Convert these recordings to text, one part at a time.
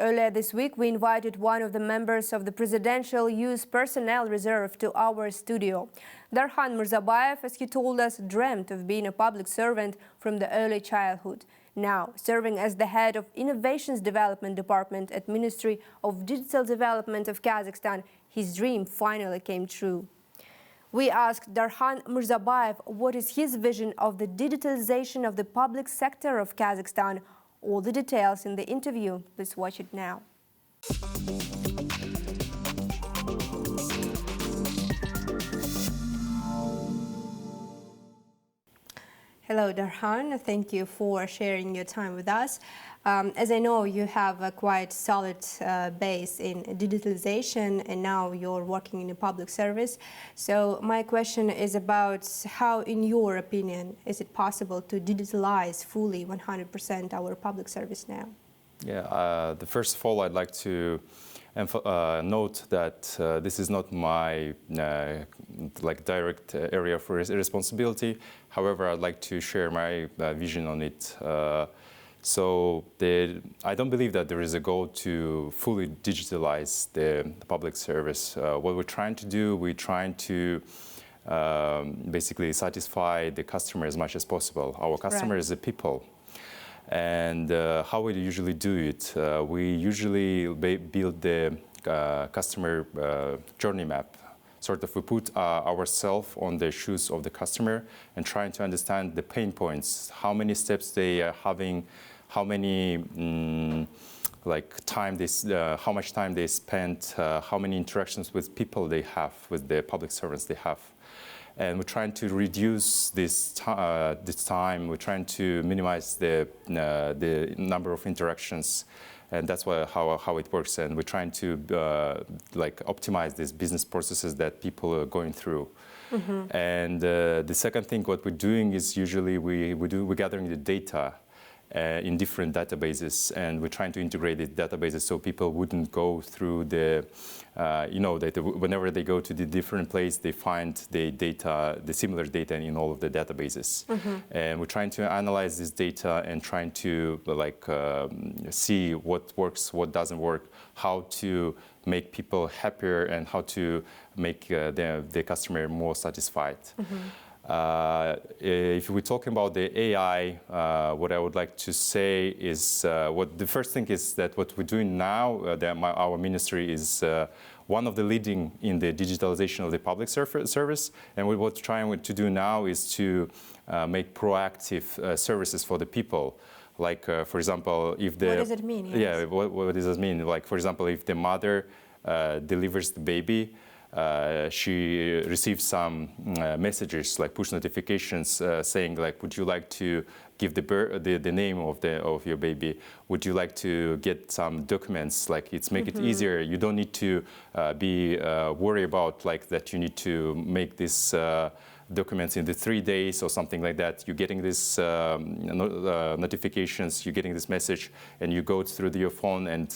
Earlier this week, we invited one of the members of the Presidential Youth Personnel Reserve to our studio. Darhan Murzabayev, as he told us, dreamt of being a public servant from the early childhood. Now, serving as the head of Innovations Development Department at Ministry of Digital Development of Kazakhstan, his dream finally came true. We asked Darhan Murzabayev what is his vision of the digitalization of the public sector of Kazakhstan. All the details in the interview. Let's watch it now. Hello, Darhan. Thank you for sharing your time with us. As I know, you have a quite solid base in digitalization, and now you're working in a public service. So my question is about how, in your opinion, is it possible to digitalize fully 100% our public service now? Yeah, first of all, I'd like to note that this is not my direct area for responsibility. However, I'd like to share my vision on it. I don't believe that there is a goal to fully digitalize the public service. What we're trying to do, we're trying to basically satisfy the customer as much as possible. Our customer is the people. And how we usually do it, we usually build the customer journey map. Sort of we put ourselves on the shoes of the customer and trying to understand the pain points, how many steps they are having, how many how much time they spend, how many interactions with people they have, with the public servants they have. And we're trying to reduce this time. We're trying to minimize the number of interactions, and that's how it works. And we're trying to optimize these business processes that people are going through. Mm-hmm. And the second thing, what we're doing is usually we're gathering the data in different databases, and we're trying to integrate the databases so people wouldn't go through the, whenever they go to the different place, they find the similar data in all of the databases. Mm-hmm. And we're trying to analyze this data and trying to see what works, what doesn't work, how to make people happier, and how to make the customer more satisfied. Mm-hmm. If we're talking about the AI, what I would like to say is the first thing is that what we're doing now, our ministry is one of the leading in the digitalization of the public service. And what we're trying to do now is to make proactive services for the people. Like, for example, if the... What does it mean? Yes. Yeah, what does it mean? Like, for example, if the mother delivers the baby, she receives some messages, like push notifications, saying like, would you like to give the name of your baby? Would you like to get some documents? Like, make it easier. You don't need to be worried about like that. You need to make this documents in the 3 days or something like that. You're getting this notifications, you're getting this message, and you go through your phone and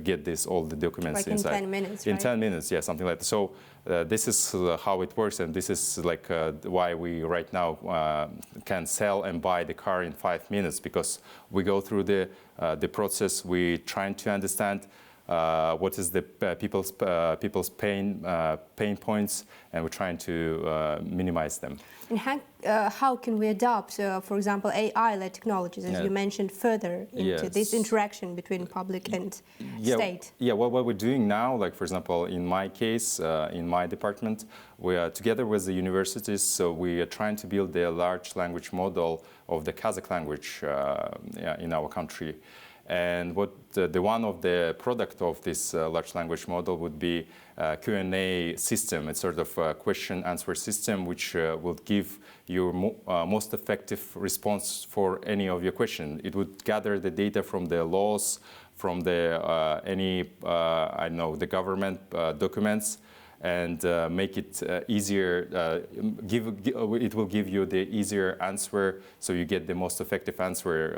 get all the documents like inside. In 10 minutes, In right? 10 minutes, yeah, something like that. So this is how it works, and this is like why we right now can sell and buy the car in 5 minutes, because we go through the process. We're trying to understand what is the people's pain points, and we're trying to minimize them. And how can we adopt, for example, AI-led technologies, as you mentioned, further into this interaction between public and state? Yeah, what we're doing now, like for example, in my case, in my department, we are together with the universities, so we are trying to build a large language model of the Kazakh language in our country. And what the one of the product of this large language model would be a Q&A system. It's sort of a question-answer system which will give you most effective response for any of your questions. It would gather the data from the laws, from the the government documents, and make it easier. It will give you the easier answer, so you get the most effective answer.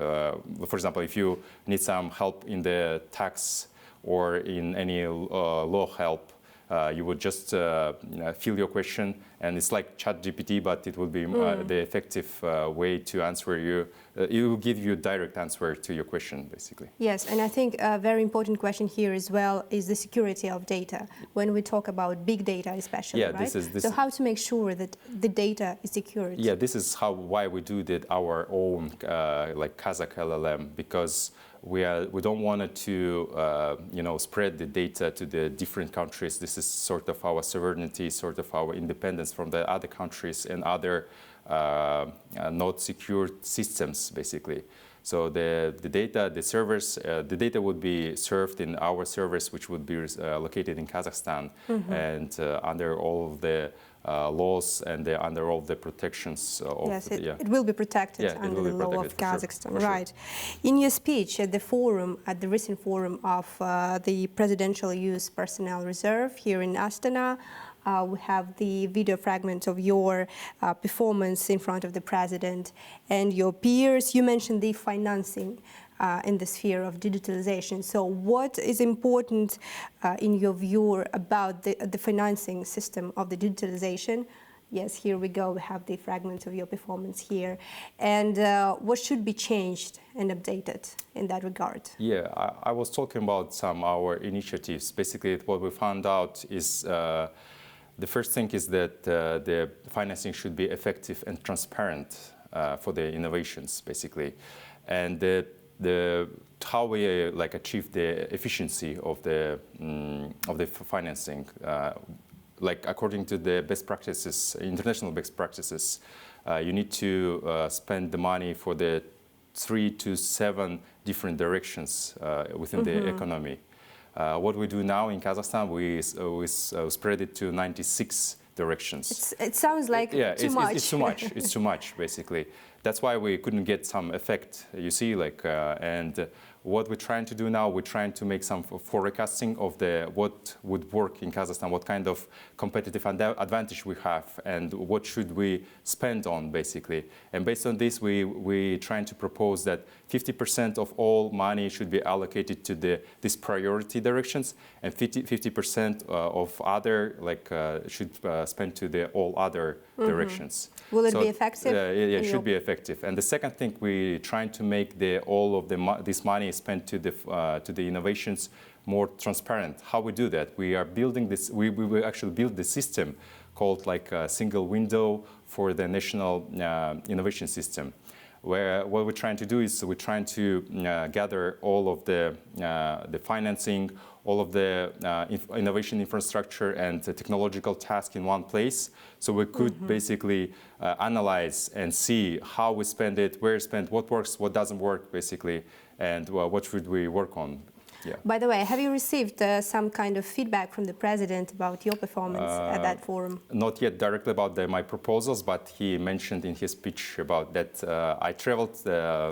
For example, if you need some help in the tax or in any law help, You would just fill your question, and it's like ChatGPT, but it will be the effective way to answer you. It will give you a direct answer to your question, basically. Yes, and I think a very important question here as well is the security of data. When we talk about big data especially, yeah, right? This so how to make sure that the data is secured? Yeah, this is why we do our own like Kazakh LLM, because we don't want it to spread the data to the different countries. This is sort of our sovereignty, sort of our independence from the other countries and other not secure systems, basically. So the data, the servers, the data would be served in our servers, which would be located in Kazakhstan, and under all of the laws and under all the protections. Yes, it will be protected under the law of Kazakhstan, for right? In your speech at the forum, at the recent forum of the Presidential Youth Personnel Reserve here in Astana, we have the video fragment of your performance in front of the president and your peers. You mentioned the financing in the sphere of digitalization. So what is important in your view about the financing system of the digitalization? Yes, here we go. We have the fragments of your performance here. And what should be changed and updated in that regard? Yeah, I was talking about some of our initiatives. Basically, what we found out is the first thing is that the financing should be effective and transparent for the innovations, basically. And how we achieve the efficiency of the financing, like according to the best practices, international best practices, you need to spend the money for the 3 to 7 different directions within the economy. What we do now in Kazakhstan, we spread it to 96 directions. It sounds like too much. It's too much. It's too much, basically. That's why we couldn't get some effect, you see, and what we're trying to do now, we're trying to make some forecasting of what would work in Kazakhstan, what kind of competitive advantage we have, and what should we spend on, basically. And based on this, we're trying to propose that 50% of all money should be allocated to these priority directions, and 50% of other should spend to all other directions. Will it be effective? Yeah, it should be effective. And the second thing, we're trying to make all of this money spent to the innovations more transparent. How we do that? We are building this. We will actually build the system called like a single window for the national innovation system. Where what we're trying to do is we're trying to gather all of the financing, all of the innovation infrastructure and the technological tasks in one place. So we could basically analyze and see how we spend it, where spent, what works, what doesn't work, basically, and what should we work on. Yeah. By the way, have you received some kind of feedback from the president about your performance at that forum? Not yet directly about my proposals, but he mentioned in his speech about that I traveled,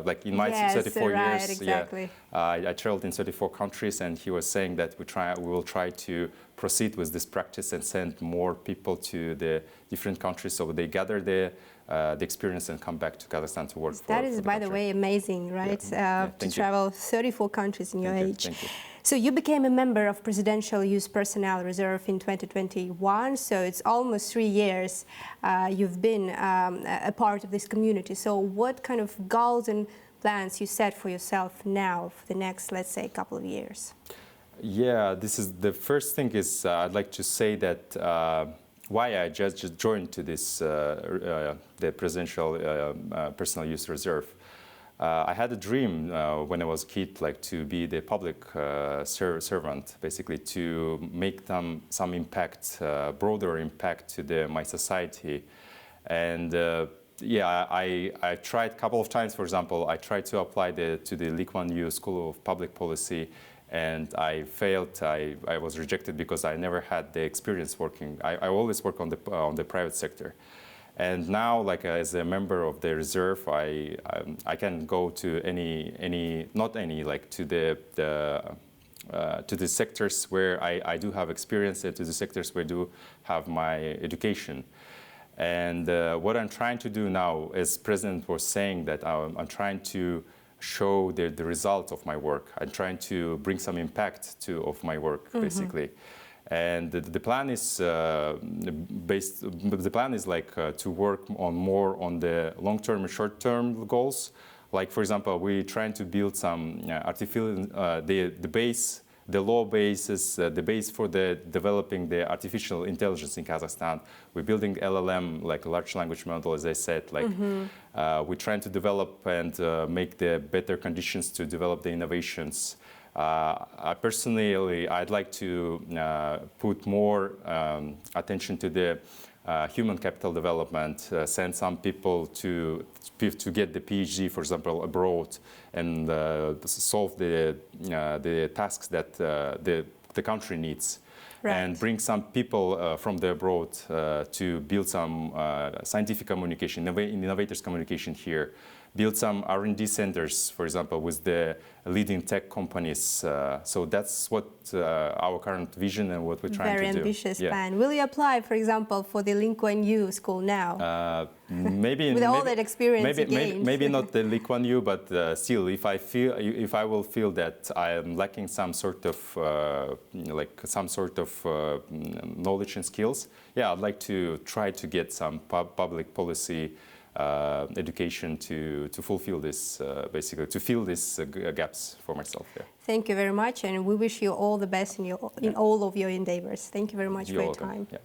like in my 34 years. Exactly. I traveled in 34 countries, and he was saying that we will try to proceed with this practice and send more people to the different countries so they gather the experience and come back to Kazakhstan to work. That is, by the way, amazing, right? To travel 34 countries in your age. Thank you. So you became a member of Presidential Youth Personnel Reserve in 2021. So it's almost 3 years you've been a part of this community. So what kind of goals and plans you set for yourself now for the next, let's say, couple of years? Yeah, this is the first thing is I'd like to say that why I just joined to this the Presidential Personnel Youth Reserve. I had a dream when I was a kid, like to be the public servant, basically to make some impact, broader impact to my society. And yeah, I tried a couple of times. For example, I tried to apply to the Lee Kuan Yew School of Public Policy, and I failed. I was rejected because I never had the experience working. I always work on the private sector. And now, like as a member of the reserve, I can go to to the sectors where I do have experience, and to the sectors where I do have my education. And what I'm trying to do now, as President was saying, that I'm trying to show the result of my work. I'm trying to bring some impact of my work, basically. And the plan is to work on more on the long-term and short-term goals. Like, for example, we're trying to build some artificial, the law basis, the base for the developing the artificial intelligence in Kazakhstan. We're building LLM, like a large language model, as I said. Like, we're trying to develop and make the better conditions to develop the innovations. Personally, I'd like to put more attention to the human capital development, send some people to get the PhD, for example, abroad, and solve the tasks that the country needs. Right. And bring some people from the abroad to build some scientific communication, innovators communication here. Build some R&D centers, for example, with the leading tech companies. So that's what our current vision and what we're trying to do. Very ambitious plan. Will you apply, for example, for the Lee Kuan Yew school now? Maybe with all that experience maybe not the Lee Kuan Yew, but still, if I will feel that I am lacking some sort of knowledge and skills, yeah, I'd like to try to get some public policy education to fulfill this, basically, to fill these gaps for myself. Yeah. Thank you very much, and we wish you all the best in all of your endeavors. Thank you very much for your time. Yeah.